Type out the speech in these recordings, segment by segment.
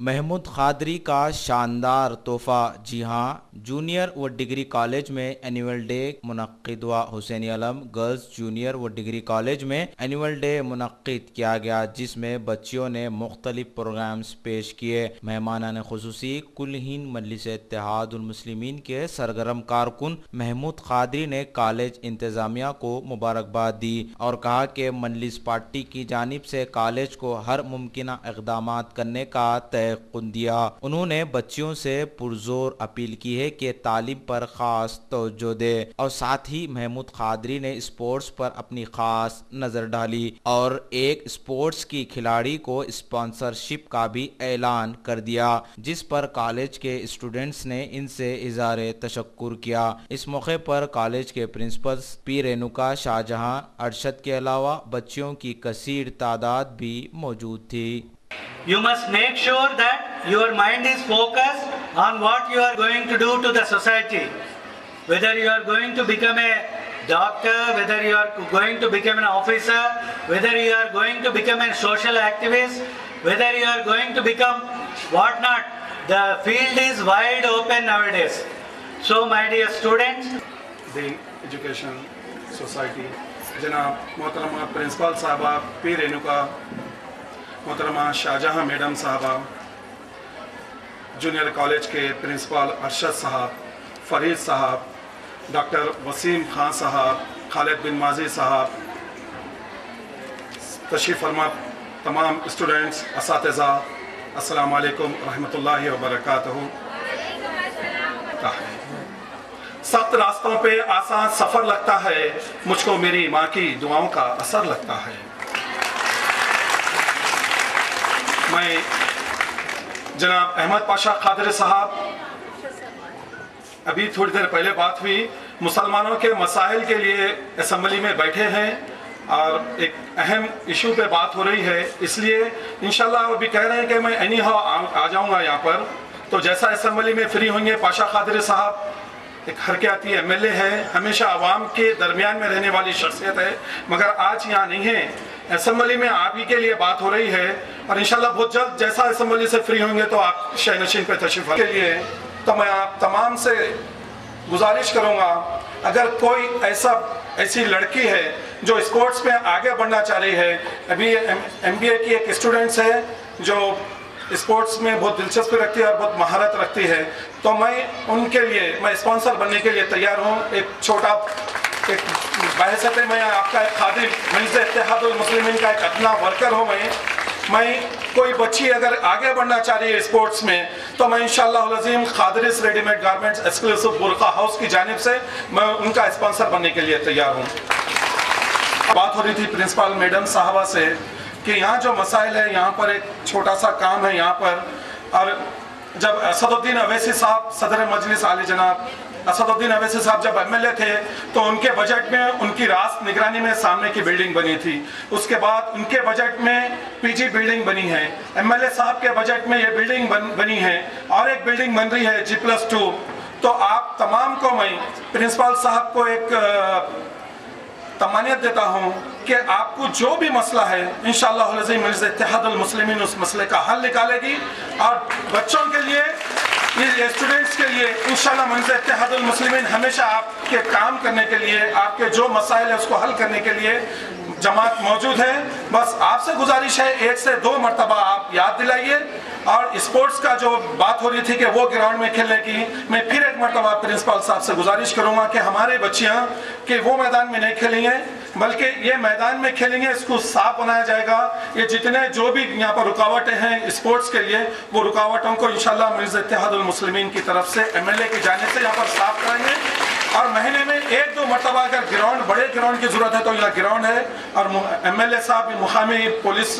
महमूद खादरी का शानदार तोहफा। जी हां, जूनियर व डिग्री कॉलेज में एनुअल डे मुनक्किद हुआ। हुसैनी आलम गर्ल्स जूनियर व डिग्री कॉलेज में एनुअल डे मुनक्किद किया गया, जिसमें बच्चियों ने मुख्तलिफ प्रोग्राम्स पेश किए। मेहमानान खुसूसी कुल हिंद मजलिस इत्तेहादुल मुस्लिमीन के सरगर्म कारकुन महमूद खादरी ने कॉलेज इंतजामिया को मुबारकबाद दी और कहा कि मजलिस पार्टी की जानिब से कॉलेज को हर मुमकिन इक़दाम करने का तयक़ुन दिया। उन्होंने बच्चियों से पुरजोर अपील की है कि तालीम पर खास तवज्जो दे और साथ ही महमूद खादरी ने स्पोर्ट्स पर अपनी खास नजर डाली और एक स्पोर्ट्स की खिलाड़ी को स्पॉन्सरशिप का भी ऐलान कर दिया, जिस पर कॉलेज के स्टूडेंट्स ने इनसे इज़हार तशक्कुर किया। इस मौके पर कॉलेज के प्रिंसिपल पी रेणुका शाहजहां अरशद के अलावा बच्चियों की कसीर तादाद भी मौजूद थी। You must make sure that your mind is focused on what you are going to do to the society. Whether you are going to become a doctor, whether you are going to become an officer, whether you are going to become a social activist, whether you are going to become what not. The field is wide open nowadays. So my dear students, the education society, जनाब मोहतरमा principal साहबा P Renuka, मोहतरमा Shahjahan madam साहबा, junior college के principal Arshad साहब, फरीद साहब, doctor Wasim Khan साहब, खालिद बिन माजी साहब, तशरीफ़ फरमा तमाम स्टूडेंट्स, असातिज़ा, अस्सलाम वालेकुम रहमतुल्लाहि व बरकातहू। सख्त रास्तों पे आसान सफ़र लगता है, मुझको मेरी माँ की दुआओं का असर लगता है। मैं जनाब अहमद पाशा खादरी साहब, अभी थोड़ी देर पहले बात हुई, मुसलमानों के मसाइल के लिए असम्बली में बैठे हैं और एक अहम इशू पे बात हो रही है, इसलिए इंशाल्लाह वो भी कह रहे हैं कि मैं एनी हाउ आ जाऊंगा यहाँ पर। तो जैसा असम्बली में फ्री होंगे, पाशा खादरी साहब एक हरकयाती एमएलए है, हमेशा आवाम के दरमियान में रहने वाली शख्सियत है, मगर आज यहाँ नहीं है। असम्बली में आप ही के लिए बात हो रही है और इंशाल्लाह बहुत जल्द जैसा असम्बली से फ्री होंगे तो आप शहनशीन पे तशरीफ के लिए। तो मैं आप तमाम से गुजारिश करूँगा, अगर कोई ऐसी लड़की है जो स्पोर्ट्स में आगे बढ़ना चाह रही है, अभी MBA की एक स्टूडेंट्स है जो स्पोर्ट्स में बहुत दिलचस्पी रखती है और बहुत महारत रखती है, तो मैं उनके लिए मैं स्पॉन्सर बनने के लिए तैयार हूँ। एक छोटा एक बहसत है, मैं आपका एक खादिम मजलिस इत्तेहादुल मुस्लिमीन का एक अपना वर्कर हूँ। मैं कोई बच्ची अगर आगे बढ़ना चाह रही है स्पोर्ट्स में, तो मैं इंशाअल्लाह अज़ीम खादरीस रेडीमेड गारमेंट्स एक्सक्लूसिव बुरका हाउस की जानिब से मैं उनका स्पॉन्सर बनने के लिए तैयार हूँ। बात हो रही थी प्रिंसिपल मैडम साहबा से कि यहाँ जो मसाइल है, यहाँ पर एक छोटा सा काम है यहाँ पर। और जब असदुद्दीन अवैसी साहब सदर मजलिस आली जनाब असदुद्दीन अवैसी साहब जब एमएलए थे, तो उनके बजट में उनकी रास्त निगरानी में सामने की बिल्डिंग बनी थी। उसके बाद उनके बजट में पीजी बिल्डिंग बनी है, एमएलए साहब के बजट में ये बिल्डिंग बनी है और एक बिल्डिंग बन रही है G+2। तो आप तमाम को मैं प्रिंसिपल साहब को एक तमानियत देता हूँ कि आपको जो भी मसला है इंशाअल्लाह मजलिस इत्तेहादुल मुस्लिमीन उस मसले का हल निकालेगी और बच्चों के लिए, ये स्टूडेंट्स के लिए इंशाअल्लाह मजलिस इत्तेहादुल मुस्लिमीन हमेशा आपके काम करने के लिए, आपके जो मसाइल है उसको हल करने के लिए जमात मौजूद है। बस आपसे गुजारिश है, 1 से 2 मरतबा आप याद दिलाइए। और स्पोर्ट्स का जो बात हो रही थी कि वो ग्राउंड में खेलने की, मैं फिर एक मरतबा प्रिंसिपल साहब से गुजारिश करूंगा कि हमारे बच्चियां कि वो मैदान में नहीं खेलेंगे बल्कि ये मैदान में खेलेंगे, इसको साफ बनाया जाएगा। ये जितने जो भी यहाँ पर रुकावटें हैं स्पोर्ट्स के लिए, वो रुकावटों को इंशाअल्लाह मजलिस इत्तेहादुल मुस्लिमीन की तरफ से एमएलए की जाने से यहाँ पर साफ कराएंगे। और महीने में 1-2 मरतबा अगर ग्राउंड, बड़े ग्राउंड की जरूरत है तो यहाँ ग्राउंड है। और एमएलए साहब मुकामी पुलिस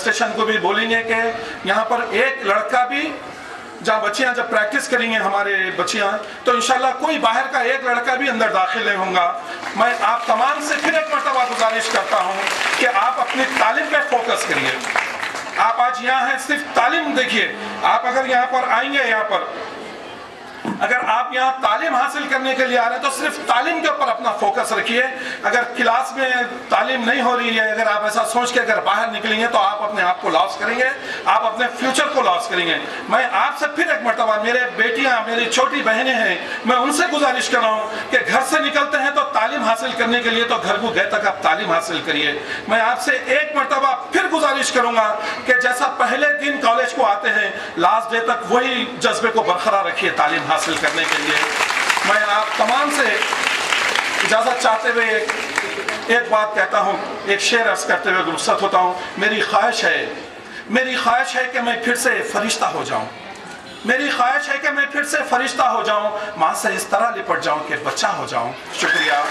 स्टेशन को भी बोलेंगे कि यहाँ पर एक लड़का भी, जहाँ बच्चियाँ जब प्रैक्टिस करेंगे हमारे बच्चियाँ, तो इंशाल्लाह कोई बाहर का एक लड़का भी अंदर दाखिल नहीं होगा। मैं आप तमाम से फिर एक मरतबा गुजारिश करता हूँ कि आप अपनी तालीम पे फोकस करिए। आप आज यहाँ हैं, सिर्फ तालीम देखिए। आप अगर यहाँ पर आएंगे, यहाँ पर अगर आप यहाँ तालीम हासिल करने के लिए आ रहे हैं तो सिर्फ तालीम के ऊपर अपना फोकस रखिए। अगर क्लास में तालीम नहीं हो रही है, अगर आप ऐसा सोच के अगर बाहर निकलेंगे तो आप अपने आप को लॉस करेंगे, आप अपने फ्यूचर को लॉस करेंगे। मैं आपसे फिर एक मरतबा, मेरे बेटियां, मेरी छोटी बहनें हैं, मैं उनसे गुजारिश कर रहा हूँ कि घर से निकलते हैं तो तालीम हासिल करने के लिए तो घर को गए तक आप तालीम हासिल करिए। मैं आपसे एक मरतबा फिर गुजारिश करूंगा कि जैसा पहले दिन कॉलेज को आते हैं, लास्ट डे तक वही जज्बे को बरकरार रखिए तालीम हासिल करने के लिए। मैं आप तमाम से इजाज़त चाहते हुए एक बात कहता हूँ, एक शेर अर्ज करते हुए रुखसत होता हूँ। मेरी ख्वाहिश है कि मैं फिर से फरिश्ता हो जाऊँ, मेरी ख्वाहिश है कि मैं फिर से फरिश्ता हो जाऊँ, माँ से इस तरह लिपट जाऊँ कि बच्चा हो जाऊँ। शुक्रिया।